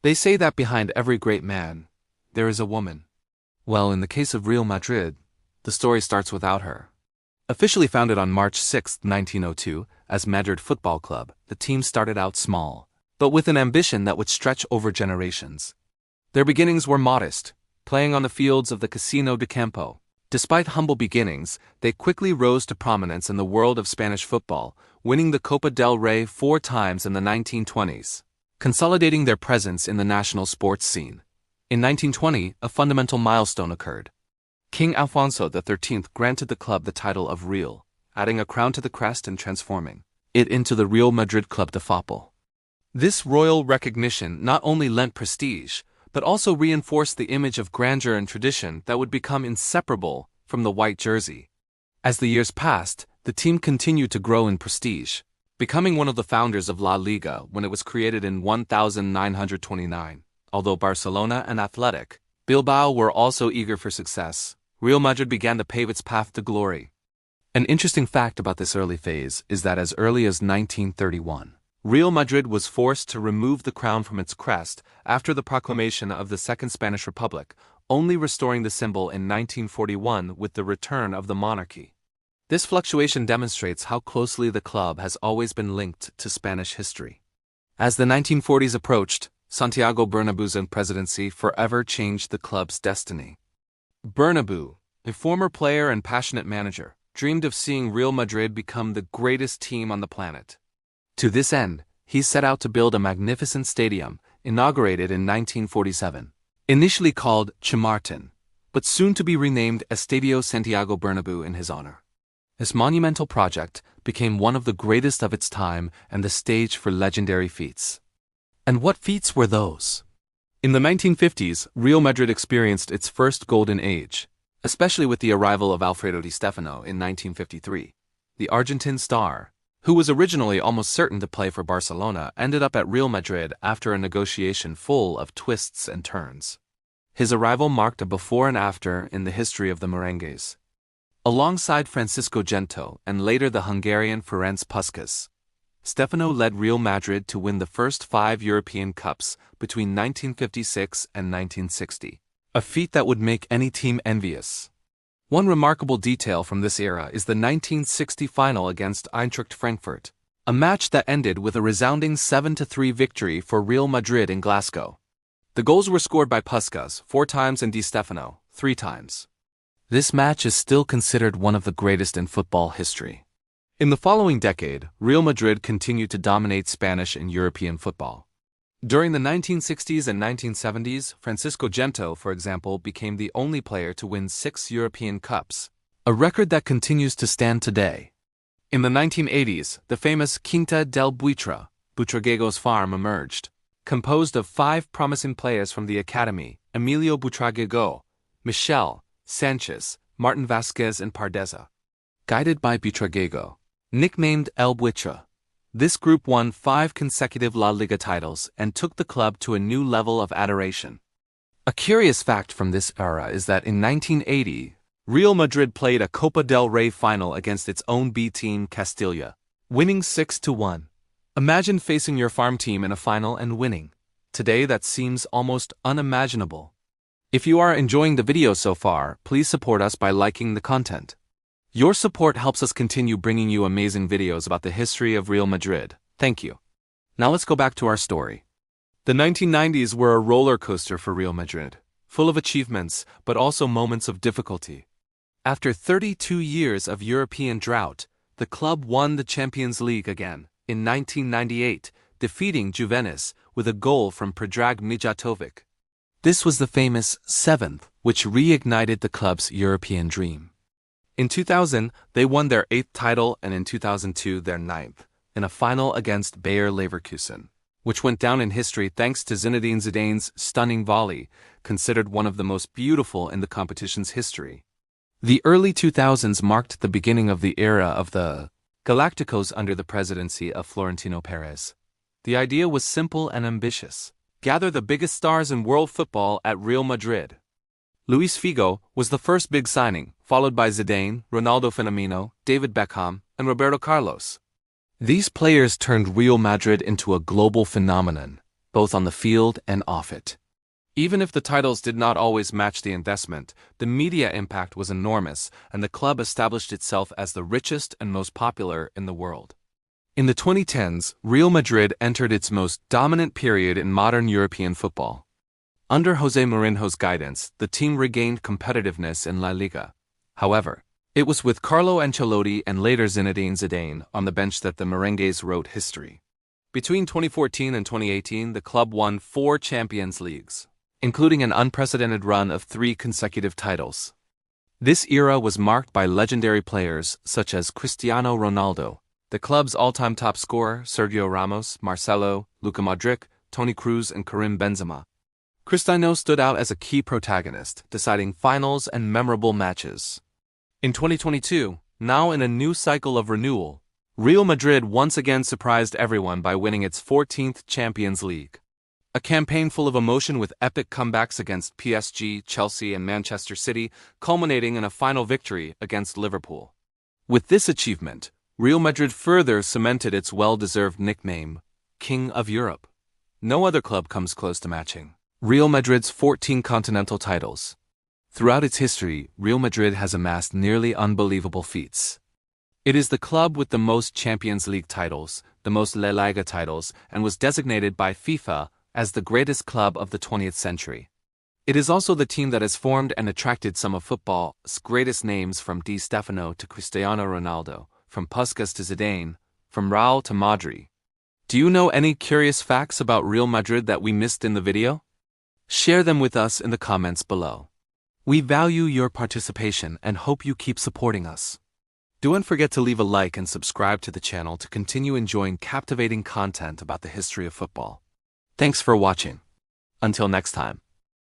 They say that behind every great man, there is a woman. Well, in the case of Real Madrid, the story starts without her. Officially founded on March 6, 1902, as Madrid Football Club, the team started out small, but with an ambition that would stretch over generations. Their beginnings were modest, playing on the fields of the Casino de Campo. Despite humble beginnings, they quickly rose to prominence in the world of Spanish football, winning the Copa del Rey 4 times in the 1920s, consolidating their presence in the national sports scene. In 1920, a fundamental milestone occurred. King Alfonso XIII granted the club the title of Real, adding a crown to the crest and transforming it into the Real Madrid Club de Football. This royal recognition not only lent prestige, but also reinforced the image of grandeur and tradition that would become inseparable from the white jersey. As the years passed, the team continued to grow in prestige, becoming one of the founders of La Liga when it was created in 1929. Although Barcelona and Athletic Bilbao were also eager for success, Real Madrid began to pave its path to glory. An interesting fact about this early phase is that as early as 1931, Real Madrid was forced to remove the crown from its crest after the proclamation of the Second Spanish Republic, only restoring the symbol in 1941 with the return of the monarchy. This fluctuation demonstrates how closely the club has always been linked to Spanish history. As the 1940s approached, Santiago Bernabéu's presidency forever changed the club's destiny. Bernabéu, a former player and passionate manager, dreamed of seeing Real Madrid become the greatest team on the planet. To this end, he set out to build a magnificent stadium, inaugurated in 1947. Initially called Chamartín, but soon to be renamed Estadio Santiago Bernabéu in his honor. This monumental project became one of the greatest of its time and the stage for legendary feats. And what feats were those? In the 1950s, Real Madrid experienced its first golden age, especially with the arrival of Alfredo Di Stéfano in 1953. The Argentine star, who was originally almost certain to play for Barcelona, ended up at Real Madrid after a negotiation full of twists and turns. His arrival marked a before and after in the history of the Merengues. Alongside Francisco Gento and later the Hungarian Ferenc Puskás, Stéfano led Real Madrid to win the first 5 European Cups between 1956 and 1960, a feat that would make any team envious. One remarkable detail from this era is the 1960 final against Eintracht Frankfurt, a match that ended with a resounding 7-3 victory for Real Madrid in Glasgow. The goals were scored by Puskás 4 times and Di Stéfano 3 times. This match is still considered one of the greatest in football history. In the following decade, Real Madrid continued to dominate Spanish and European football. During the 1960s and 1970s, Francisco Gento, for example, became the only player to win 6 European Cups, a record that continues to stand today. In the 1980s, the famous Quinta del Buitre, Buitraguego's farm, emerged, composed of 5 promising players from the academy: Emilio Buitraguego, Michel, Sanchez, Martin Vasquez and Pardeza. Guided by Buitraguego, nicknamed El Buitre, this group won 5 consecutive La Liga titles and took the club to a new level of adoration. A curious fact from this era is that in 1980, Real Madrid played a Copa del Rey final against its own B team Castilla, winning 6-1. Imagine facing your farm team in a final and winning. Today that seems almost unimaginable. If you are enjoying the video so far, please support us by liking the content. Your support helps us continue bringing you amazing videos about the history of Real Madrid. Thank you. Now let's go back to our story. The 1990s were a roller coaster for Real Madrid, full of achievements but also moments of difficulty. After 32 years of European drought, the club won the Champions League again in 1998, defeating Juventus with a goal from Predrag Mijatovic. This was the famous 7th, which reignited the club's European dream. In 2000, they won their 8th title and in 2002 their 9th, in a final against Bayer Leverkusen, which went down in history thanks to Zinedine Zidane's stunning volley, considered one of the most beautiful in the competition's history. The early 2000s marked the beginning of the era of the Galacticos under the presidency of Florentino Perez. The idea was simple and ambitious: gather the biggest stars in world football at Real Madrid. Luis Figo was the first big signing, followed by Zidane, Ronaldo Fenomeno, David Beckham, and Roberto Carlos. These players turned Real Madrid into a global phenomenon, both on the field and off it. Even if the titles did not always match the investment, the media impact was enormous, and the club established itself as the richest and most popular in the world. In the 2010s, Real Madrid entered its most dominant period in modern European football. Under José Mourinho's guidance, the team regained competitiveness in La Liga. However, it was with Carlo Ancelotti and later Zinedine Zidane on the bench that the Merengues wrote history. Between 2014 and 2018, the club won 4 Champions Leagues, including an unprecedented run of 3 consecutive titles. This era was marked by legendary players such as Cristiano Ronaldo, the club's all-time top scorer Sergio Ramos, Marcelo, Luka Modric, Toni Kroos and Karim Benzema. Cristiano stood out as a key protagonist, deciding finals and memorable matches. In 2022, now in a new cycle of renewal, Real Madrid once again surprised everyone by winning its 14th Champions League. A campaign full of emotion with epic comebacks against PSG, Chelsea and Manchester City, culminating in a final victory against Liverpool. With this achievement, Real Madrid further cemented its well-deserved nickname, King of Europe. No other club comes close to matching Real Madrid's 14 continental titles. Throughout its history, Real Madrid has amassed nearly unbelievable feats. It is the club with the most Champions League titles, the most La Liga titles, and was designated by FIFA as the greatest club of the 20th century. It is also the team that has formed and attracted some of football's greatest names, from Di Stéfano to Cristiano Ronaldo, from Puskás to Zidane, from Raúl to Madrid. Do you know any curious facts about Real Madrid that we missed in the video? Share them with us in the comments below. We value your participation and hope you keep supporting us. Don't forget to leave a like and subscribe to the channel to continue enjoying captivating content about the history of football. Thanks for watching. Until next time.